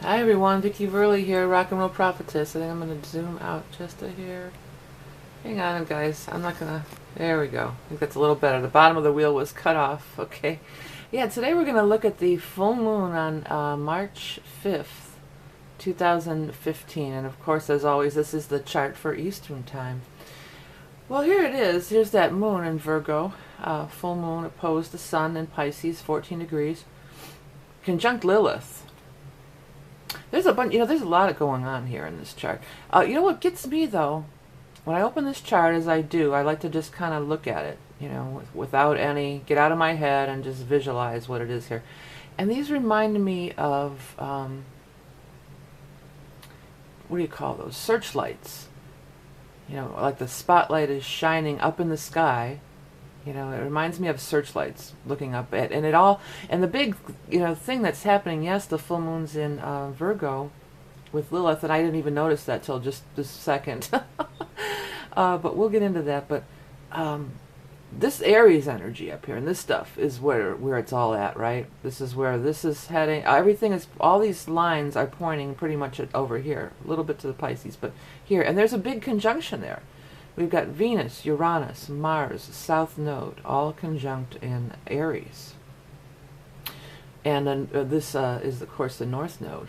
Hi everyone, Vicky Verley here, Rock and Roll Prophetess. I think I'm going to zoom out just a hair. Hang on guys, I'm not going to, there we go. I think that's a little better. The bottom of the wheel was cut off, okay. Yeah, today we're going to look at the full moon on March 5th, 2015. And of course, as always, this is the chart for Eastern Time. Well, here it is. Here's that moon in Virgo. Full moon opposed the sun in Pisces, 14 degrees. Conjunct Lilith. There's a bunch, there's a lot going on here in this chart. You know what gets me though, when I open this chart, as I do, I like to just kind of look at it, without any, get out of my head and just visualize what it is here. And these remind me of, what do you call those? Searchlights. Like the spotlight is shining up in the sky. It reminds me of searchlights looking up at, and the big, thing that's happening, yes, the full moon's in Virgo with Lilith, and I didn't even notice that till just this second. But we'll get into that. But this Aries energy up here, and this stuff is where it's all at, right? This is where this is heading. Everything is, all these lines are pointing pretty much over here, a little bit to the Pisces, but here, and there's a big conjunction there. We've got Venus, Uranus, Mars, South Node, all conjunct in Aries. And then this is, of course, the North Node.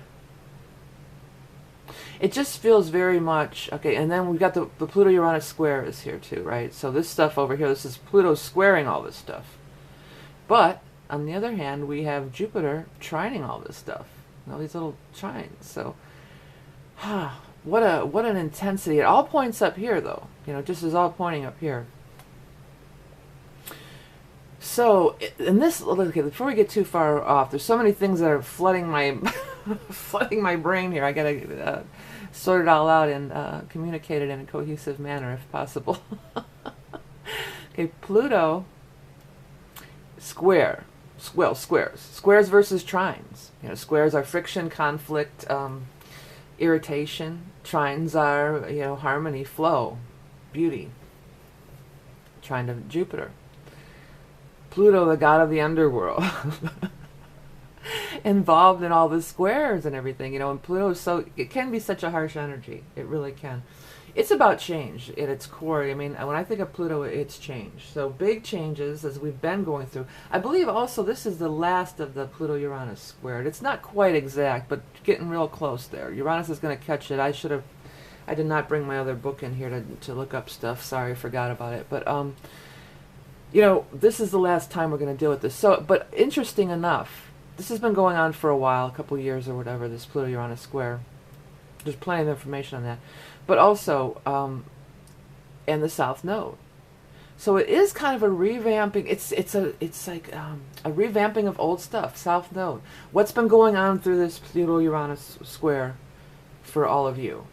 It just feels very much, okay, and then we've got the Pluto-Uranus square is here too, right? So this stuff over here, this is Pluto squaring all this stuff. But, on the other hand, we have Jupiter trining all this stuff. All these little trines, so, what an intensity. It all points up here, though. Just is all pointing up here. So, in this, okay, before we get too far off, there's so many things that are flooding my, flooding my brain here. I gotta sort it all out and communicate it in a cohesive manner, if possible. Okay, Pluto, square. Well, squares. Squares versus trines. Squares are friction, conflict, irritation. Trines are, harmony, flow, beauty. Trine of Jupiter. Pluto, the god of the underworld. Involved in all the squares and everything, and Pluto is it can be such a harsh energy. It really can. It's about change at its core. I mean, when I think of Pluto, it's change. So big changes as we've been going through. I believe also this is the last of the Pluto-Uranus squared. It's not quite exact, but getting real close there. Uranus is going to catch it. I did not bring my other book in here to look up stuff. Sorry, I forgot about it. But, this is the last time we're going to deal with this. So, but interesting enough, this has been going on for a while, a couple years or whatever, this Pluto-Uranus square. There's plenty of information on that. But also, and the South Node. So it is kind of a revamping. It's like a revamping of old stuff. South Node. What's been going on through this Pluto-Uranus square for all of you?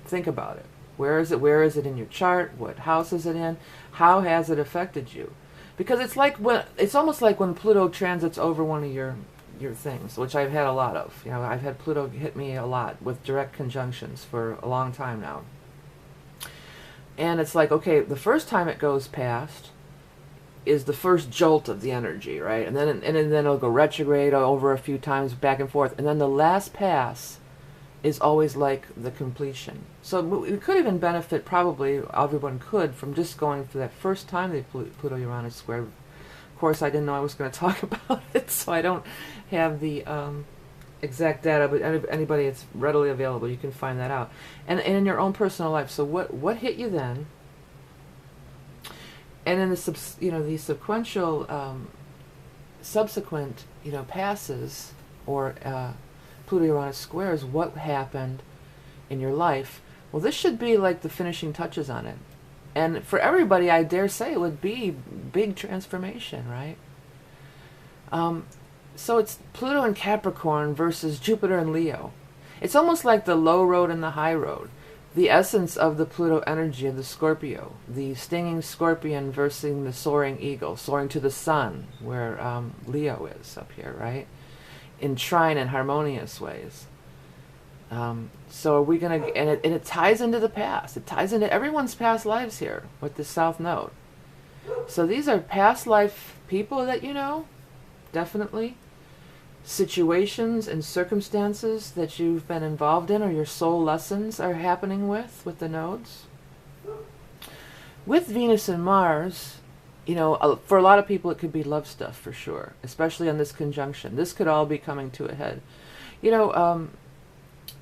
Think about it. Where is it? Where is it in your chart? What house is it in? How has it affected you? Because it's almost like when Pluto transits over one of your things, which I've had a lot of. I've had Pluto hit me a lot with direct conjunctions for a long time now. And it's like, okay, the first time it goes past is the first jolt of the energy, right? And then it'll go retrograde over a few times, back and forth. And then the last pass is always like the completion. So we could even benefit, probably everyone could, from just going for that first time they Pluto-Uranus square. Of course, I didn't know I was going to talk about it, so I don't have the exact data, but anybody, it's readily available. You can find that out. And in your own personal life. So what hit you then? And in the the sequential, subsequent, passes, or Pluto-Uranus squares, what happened in your life? Well, this should be like the finishing touches on it. And for everybody, I dare say, it would be big transformation, right? So it's Pluto and Capricorn versus Jupiter and Leo. It's almost like the low road and the high road. The essence of the Pluto energy of the Scorpio. The stinging scorpion versus the soaring eagle. Soaring to the sun, where Leo is up here, right? In trine and harmonious ways. So are we going to, and it ties into the past. It ties into everyone's past lives here with the South Node. So these are past life people that definitely. situations and circumstances that you've been involved in, or your soul lessons are happening with the nodes. With Venus and Mars, you know, for a lot of people it could be love stuff for sure, especially on this conjunction. This could all be coming to a head. You know,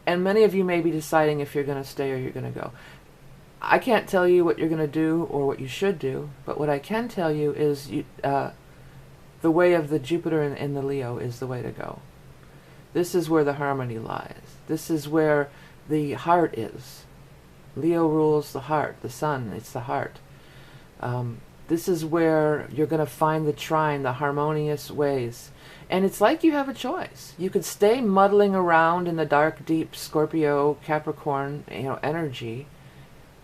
and many of you may be deciding if you're going to stay or you're going to go. I can't tell you what you're going to do or what you should do, but what I can tell you is the way of the Jupiter in the Leo is the way to go. This is where the harmony lies. This is where the heart is. Leo rules the heart, the sun, it's the heart. This is where you're going to find the trine, the harmonious ways. And it's like you have a choice. You could stay muddling around in the dark, deep Scorpio, Capricorn, you know, energy,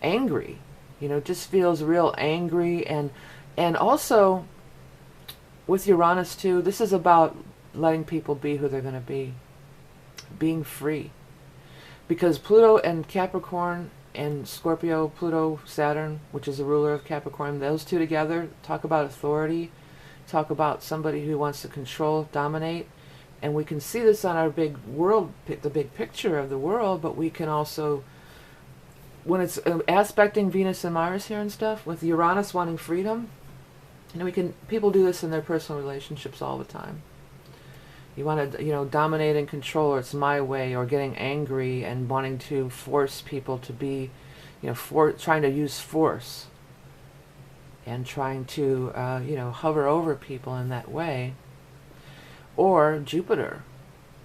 angry. You know, just feels real angry. And also, with Uranus too, this is about letting people be who they're going to be. Being free. Because Pluto and Capricorn and Scorpio, Pluto, Saturn, which is the ruler of Capricorn, those two together talk about authority, talk about somebody who wants to control, dominate. And we can see this on our big world, the big picture of the world, but we can also, when it's aspecting Venus and Mars here and stuff, with Uranus wanting freedom, you know, people do this in their personal relationships all the time. You want to, you know, dominate and control, or it's my way, or getting angry and wanting to force people to be, you know, trying to use force and trying to, you know, hover over people in that way. Or Jupiter,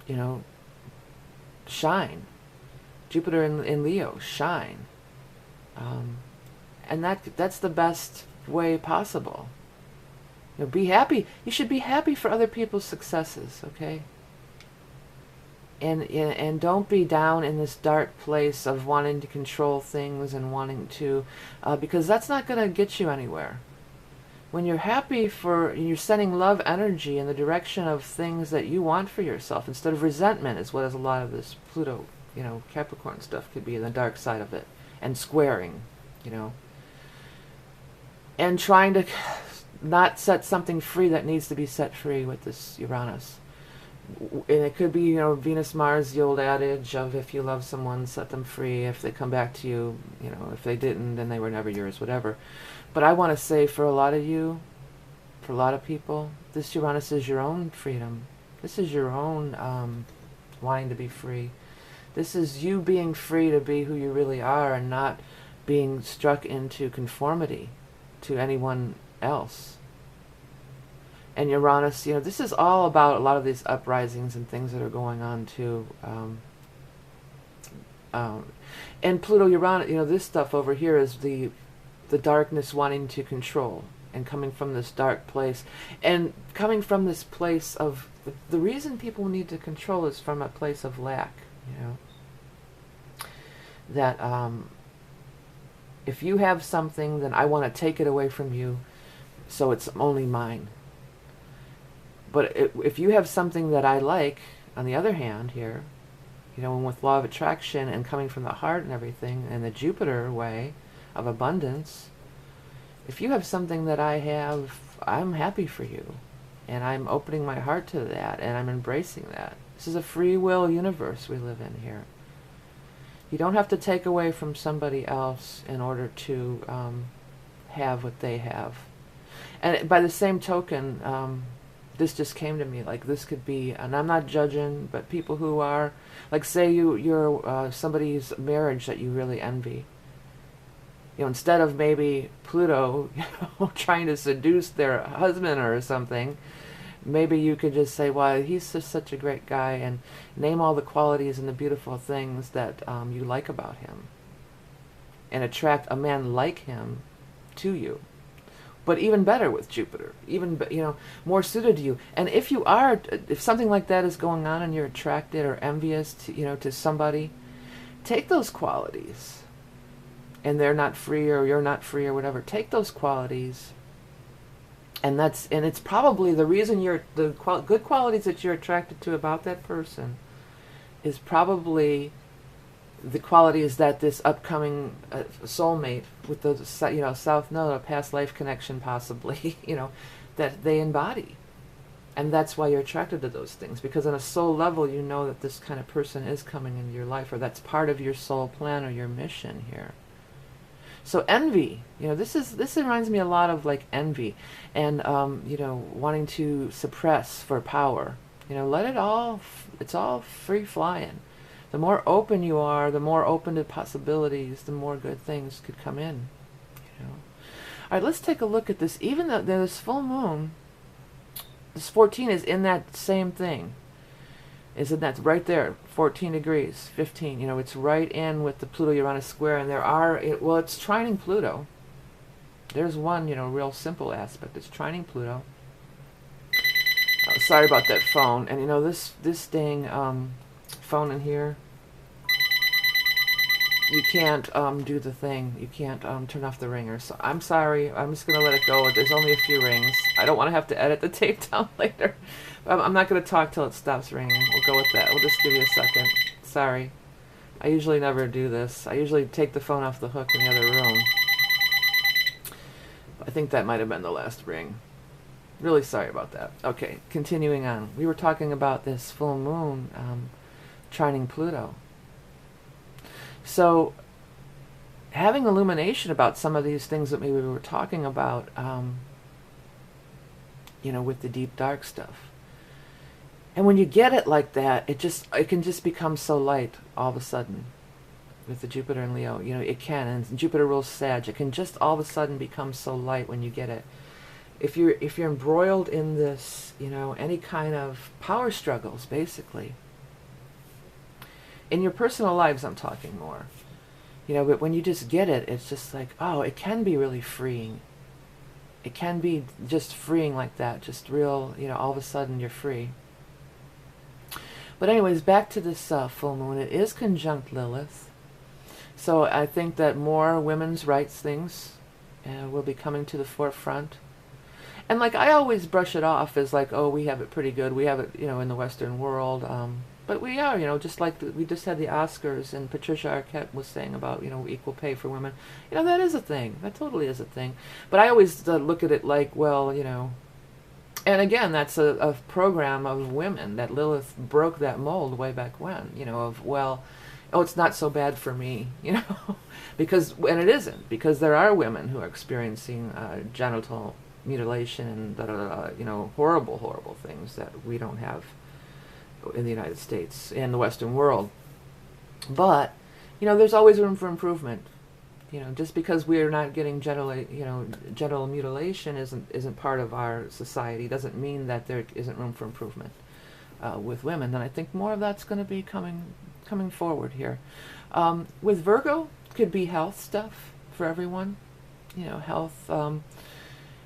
you know, shine. Jupiter in Leo, shine. And that's the best way possible. You know, be happy. You should be happy for other people's successes, okay? And don't be down in this dark place of wanting to control things and wanting to, because that's not going to get you anywhere. When you're happy you're sending love energy in the direction of things that you want for yourself, instead of resentment, is what is a lot of this Pluto, you know, Capricorn stuff could be, the dark side of it, and squaring, you know, and trying to not set something free that needs to be set free with this Uranus. And it could be, you know, Venus, Mars, the old adage of if you love someone, set them free. If they come back to you, you know, if they didn't, then they were never yours, whatever. But I want to say, for a lot of you, for a lot of people, this Uranus is your own freedom. This is your own wanting to be free. This is you being free to be who you really are and not being struck into conformity to anyone else. And Uranus, you know, this is all about a lot of these uprisings and things that are going on too. And Pluto, Uranus, you know, this stuff over here is the darkness wanting to control and coming from this dark place. And coming from this place of, the reason people need to control is from a place of lack, you know. That if you have something, then I want to take it away from you, so it's only mine. But if you have something that I like, on the other hand here, you know, and with law of attraction and coming from the heart and everything, and the Jupiter way of abundance, if you have something that I have, I'm happy for you. And I'm opening my heart to that, and I'm embracing that. This is a free will universe we live in here. You don't have to take away from somebody else in order to have what they have. And by the same token, this just came to me, like this could be, and I'm not judging, but people who are, like say you're somebody's marriage that you really envy. You know, instead of maybe Pluto, you know, trying to seduce their husband or something, maybe you could just say, well, he's just such a great guy, and name all the qualities and the beautiful things that you like about him. And attract a man like him to you. But even better with Jupiter, even, you know, more suited to you. And if something like that is going on and you're attracted or envious to, you know, to somebody, take those qualities. And they're not free, or you're not free, or whatever. Take those qualities, and it's probably the reason good qualities that you're attracted to about that person is probably the qualities that this upcoming soulmate with the, you know, South Node, a past life connection possibly, you know, that they embody. And that's why you're attracted to those things, because on a soul level you know that this kind of person is coming into your life, or that's part of your soul plan or your mission here. So envy, this reminds me a lot of like envy, and wanting to suppress for power. Let it all. It's all free flying. The more open you are, the more open to possibilities, the more good things could come in. All right, let's take a look at this. Even though this full moon, this 14 is in that same thing. Is in that right there, 14 degrees, 15. It's right in with the Pluto-Uranus square, and it's trining Pluto. There's one, real simple aspect. It's trining Pluto. Oh, sorry about that phone. And this dang phone in here, you can't do the thing. You can't turn off the ringer. So I'm sorry. I'm just going to let it go. There's only a few rings. I don't want to have to edit the tape down later. I'm not going to talk till it stops ringing. We'll go with that. We'll just give you a second. Sorry. I usually never do this. I usually take the phone off the hook in the other room. I think that might have been the last ring. Really sorry about that. Okay, continuing on. We were talking about this full moon trining Pluto. So, having illumination about some of these things that maybe we were talking about, with the deep dark stuff. And when you get it like that, it can just become so light all of a sudden. With the Jupiter and Leo, it can, and Jupiter rules Sag. It can just all of a sudden become so light when you get it. If you're embroiled in this, any kind of power struggles, basically. In your personal lives, I'm talking more. But when you just get it, it's just like, oh, it can be really freeing. It can be just freeing like that, just real, all of a sudden you're free. But anyways, back to this full moon. It is conjunct Lilith. So I think that more women's rights things will be coming to the forefront. And like I always brush it off as like, oh, we have it pretty good. We have it, in the Western world. But we are, just like we just had the Oscars, and Patricia Arquette was saying about, equal pay for women. That is a thing. That totally is a thing. But I always look at it like, well, and again, that's a program of women that Lilith broke that mold way back when, of, well, oh, it's not so bad for me, because, and it isn't, because there are women who are experiencing genital mutilation and horrible, horrible things that we don't have in the United States and the Western world. But, there's always room for improvement. Just because we're not getting genital mutilation isn't part of our society doesn't mean that there isn't room for improvement with women. And I think more of that's going to be coming forward here. With Virgo, could be health stuff for everyone. Health,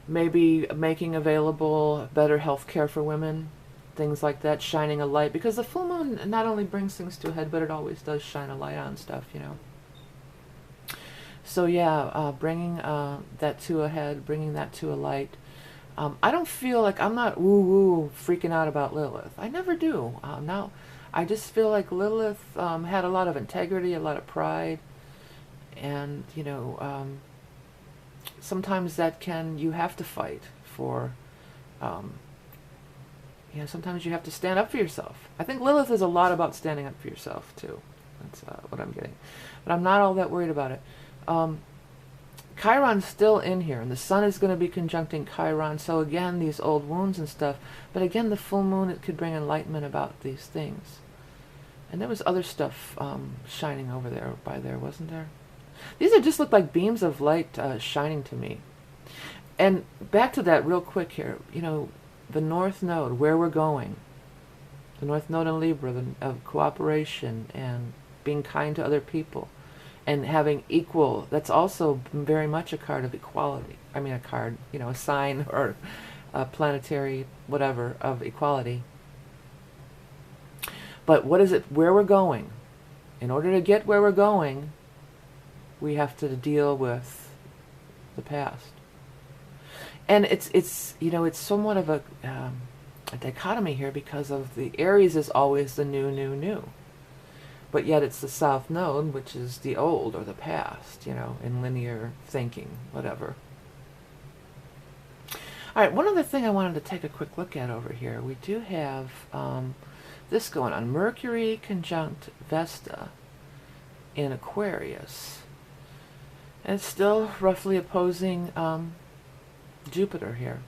maybe making available better health care for women, things like that, shining a light. Because the full moon not only brings things to a head, but it always does shine a light on stuff, So yeah, bringing that to a head, bringing that to a light. I don't feel like, I'm not woo-woo freaking out about Lilith. I never do. Now, I just feel like Lilith had a lot of integrity, a lot of pride, and, sometimes you have to fight for, sometimes you have to stand up for yourself. I think Lilith is a lot about standing up for yourself, too. That's what I'm getting. But I'm not all that worried about it. Chiron's still in here, and the sun is going to be conjuncting Chiron, so again, these old wounds and stuff, but again, the full moon, it could bring enlightenment about these things. And there was other stuff shining over there, by there, wasn't there? These just look like beams of light shining to me. And back to that real quick here, the North Node, where we're going. The North Node in Libra, of cooperation and being kind to other people. And having equal, that's also very much a card of equality. I mean a card, a sign or a planetary whatever of equality. But what is it, where we're going? In order to get where we're going, we have to deal with the past. And it's somewhat of a dichotomy here, because of the Aries is always the new. But yet it's the South Node, which is the old or the past, in linear thinking, whatever. All right, one other thing I wanted to take a quick look at over here. We do have this going on. Mercury conjunct Vesta in Aquarius. And it's still roughly opposing Jupiter here.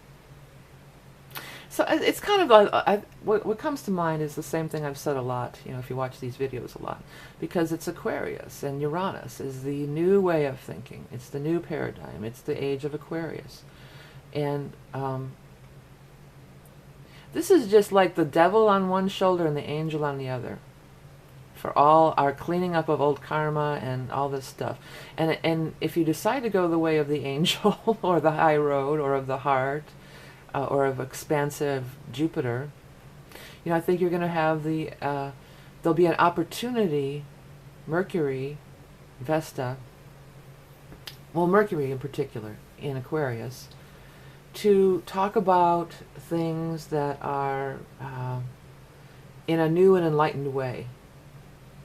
So it's kind of like, what comes to mind is the same thing I've said a lot, you know, if you watch these videos a lot. Because it's Aquarius, and Uranus is the new way of thinking. It's the new paradigm. It's the age of Aquarius. And this is just like the devil on one shoulder and the angel on the other, for all our cleaning up of old karma and all this stuff. And if you decide to go the way of the angel or the high road or of the heart or of expansive Jupiter, you know, I think you're going to have there'll be an opportunity, Mercury, Vesta, well, Mercury in particular in Aquarius, to talk about things that are in a new and enlightened way,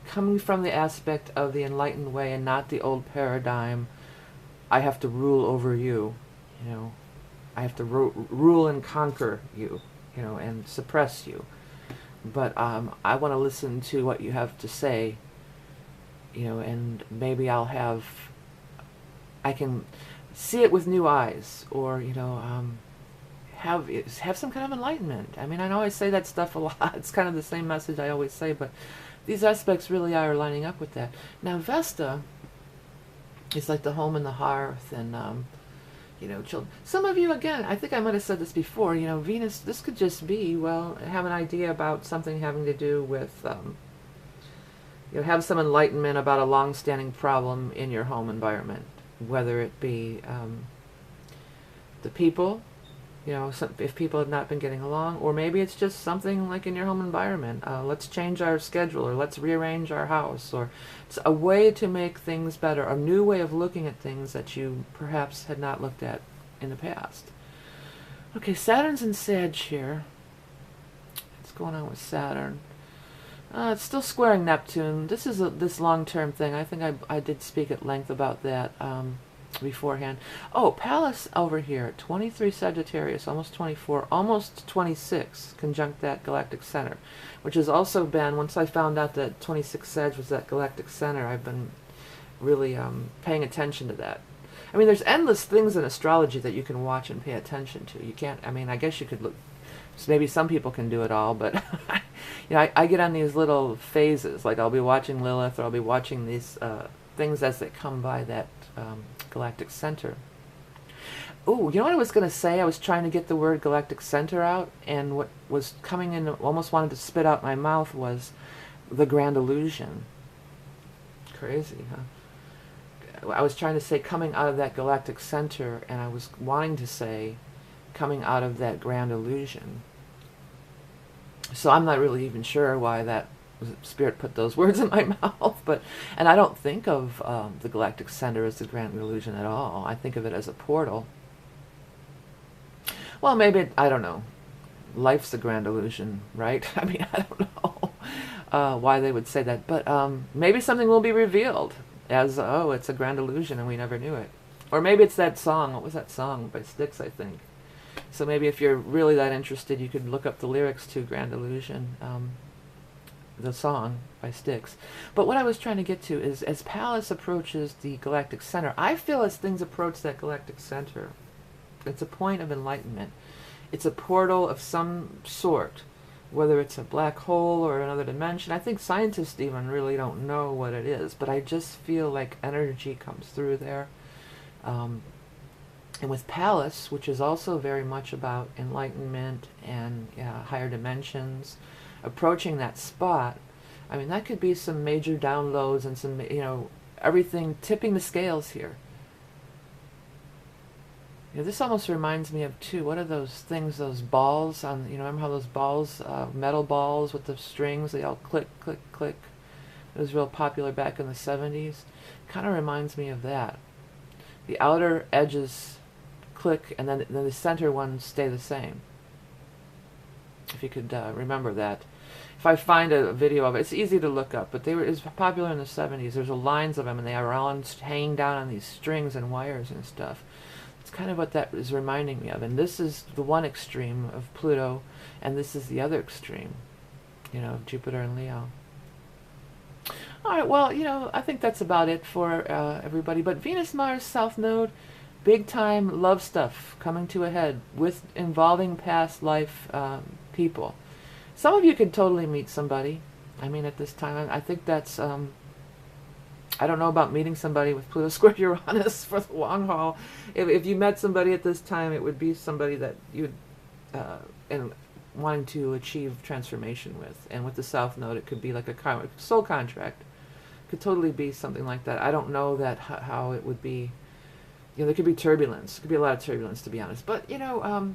coming from the aspect of the enlightened way and not the old paradigm, I have to rule over you, you know, I have to rule and conquer you, you know, and suppress you. But I want to listen to what you have to say, you know, and maybe I can see it with new eyes, or, you know, have some kind of enlightenment. I mean, I know I say that stuff a lot. It's kind of the same message I always say, but these aspects really are lining up with that. Now, Vesta is like the home and the hearth, and you know, children. Some of you, again, I think I might have said this before, you know, Venus, this could just be, well, have an idea about something having to do with, you know, have some enlightenment about a long-standing problem in your home environment, whether it be the people, you know, if people have not been getting along, or maybe it's just something like in your home environment. Let's change our schedule, or let's rearrange our house, or it's a way to make things better, a new way of looking at things that you perhaps had not looked at in the past. Okay, Saturn's in Sag here. What's going on with Saturn? It's still squaring Neptune. This is this long-term thing. I think I did speak at length about that beforehand. Oh, Pallas over here, 23 Sagittarius, almost 24, almost 26, conjunct that galactic center, which has also been, once I found out that 26 Sag was that galactic center, I've been really paying attention to that. I mean, there's endless things in astrology that you can watch and pay attention to. You can't, I mean, I guess you could look, maybe some people can do it all, but you know, I get on these little phases, like I'll be watching Lilith, or I'll be watching these things as they come by that galactic center. Oh, you know what I was going to say? I was trying to get the word galactic center out, and what was coming in, almost wanted to spit out my mouth, was the grand illusion. Crazy, huh? I was trying to say coming out of that galactic center, and I was wanting to say coming out of that grand illusion. So I'm not really even sure why that Spirit put those words in my mouth, and I don't think of the galactic center as the grand illusion at all. I think of it as a portal. Well, maybe, I don't know. Life's a grand illusion, right? I mean, I don't know why they would say that, but maybe something will be revealed as, oh, it's a grand illusion and we never knew it. Or maybe it's that song. What was that song? By STYX, I think. So maybe if you're really that interested, you could look up the lyrics to Grand Illusion, the song by STYX. But what I was trying to get to is, as Pallas approaches the galactic center, I feel as things approach that galactic center, it's a point of enlightenment. It's a portal of some sort, whether it's a black hole or another dimension. I think scientists even really don't know what it is, but I just feel like energy comes through there. And with Pallas, which is also very much about enlightenment and higher dimensions, approaching that spot, I mean, that could be some major downloads and some, you know, everything tipping the scales here. You know, this almost reminds me of, too, what are those things, those balls on, you know, remember how those balls, metal balls with the strings, they all click, click, click. It was real popular back in the 70s. Kind of reminds me of that. The outer edges click, and then the center ones stay the same. If you could remember that. If I find a video of it, it's easy to look up, but it was popular in the 70s. There's lines of them, and they are all hanging down on these strings and wires and stuff. It's kind of what that is reminding me of. And this is the one extreme of Pluto, and this is the other extreme, you know, Jupiter and Leo. All right, well, you know, I think that's about it for everybody. But Venus, Mars, South Node, big time love stuff coming to a head with involving past life people. Some of you could totally meet somebody. I mean, at this time, I think that's, I don't know about meeting somebody with Pluto square Uranus for the long haul. If you met somebody at this time, it would be somebody that you'd, and wanting to achieve transformation with. And with the South Node, it could be like a soul contract. Could totally be something like that. I don't know that how it would be. You know, there could be turbulence. There could be a lot of turbulence, to be honest. But, you know,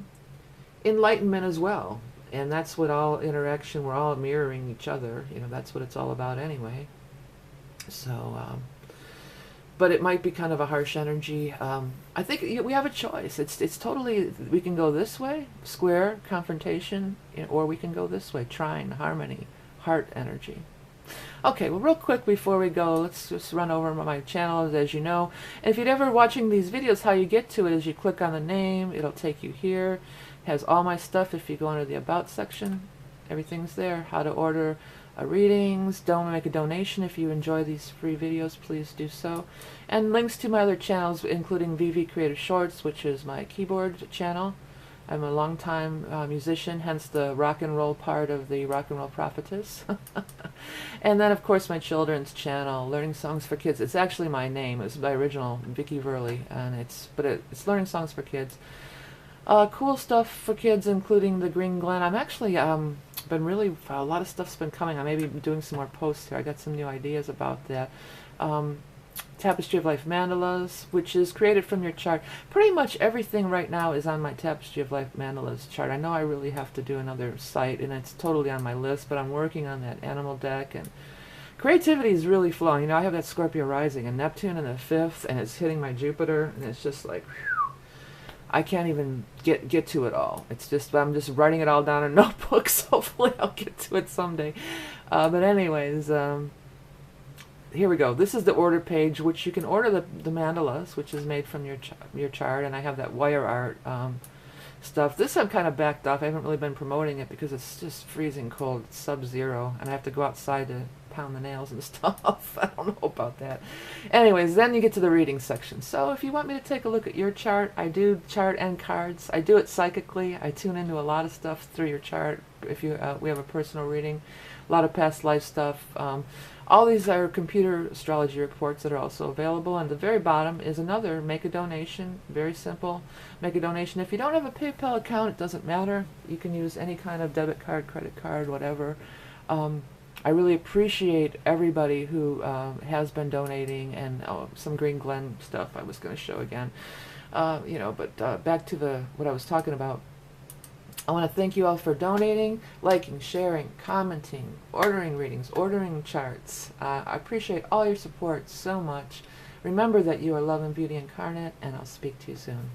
enlightenment as well. And that's what all interaction, we're all mirroring each other. You know, that's what it's all about anyway. So, but it might be kind of a harsh energy. I think we have a choice. It's totally, we can go this way, square, confrontation, or we can go this way, trine, harmony, heart energy. Okay, well, real quick before we go, let's just run over my channel, as you know. And if you're ever watching these videos, how you get to it is you click on the name, it'll take you here. It has all my stuff. If you go under the About section, everything's there. How to order readings, don't make a donation. If you enjoy these free videos, please do so. And links to my other channels, including VV Creative Shorts, which is my keyboard channel. I'm a longtime musician, hence the rock and roll part of the Rock and Roll Prophetess. And then, of course, my children's channel, Learning Songs for Kids. It's actually my name. It's my original, Vicky Verley, and it's Learning Songs for Kids. Cool stuff for kids, including the Green Glen. I'm actually been really, a lot of stuff's been coming. I may be doing some more posts here. I got some new ideas about that. Tapestry of Life mandalas, which is created from your chart. Pretty much everything right now is on my Tapestry of Life mandalas chart. I know I really have to do another site, and it's totally on my list, but I'm working on that animal deck, and creativity is really flowing. You know, I have that Scorpio rising and Neptune in the 5th, and it's hitting my Jupiter, and it's just like, whew, I can't even get to it all. It's just, I'm just writing it all down in notebooks. Hopefully I'll get to it someday. But anyways, here we go. This is the order page, which you can order the mandalas, which is made from your chart, and I have that wire art stuff. This I've kind of backed off. I haven't really been promoting it because it's just freezing cold. It's sub-zero, and I have to go outside to pound the nails and stuff. I don't know about that. Anyways, then you get to the reading section. So if you want me to take a look at your chart, I do chart and cards. I do it psychically. I tune into a lot of stuff through your chart. If you we have a personal reading, a lot of past life stuff. All these are computer astrology reports that are also available. And the very bottom is another, make a donation. Very simple. Make a donation. If you don't have a PayPal account, it doesn't matter. You can use any kind of debit card, credit card, whatever. I really appreciate everybody who has been donating, and some Green Glen stuff I was going to show again. You know, but back to what I was talking about. I want to thank you all for donating, liking, sharing, commenting, ordering readings, ordering charts. I appreciate all your support so much. Remember that you are love and beauty incarnate, and I'll speak to you soon.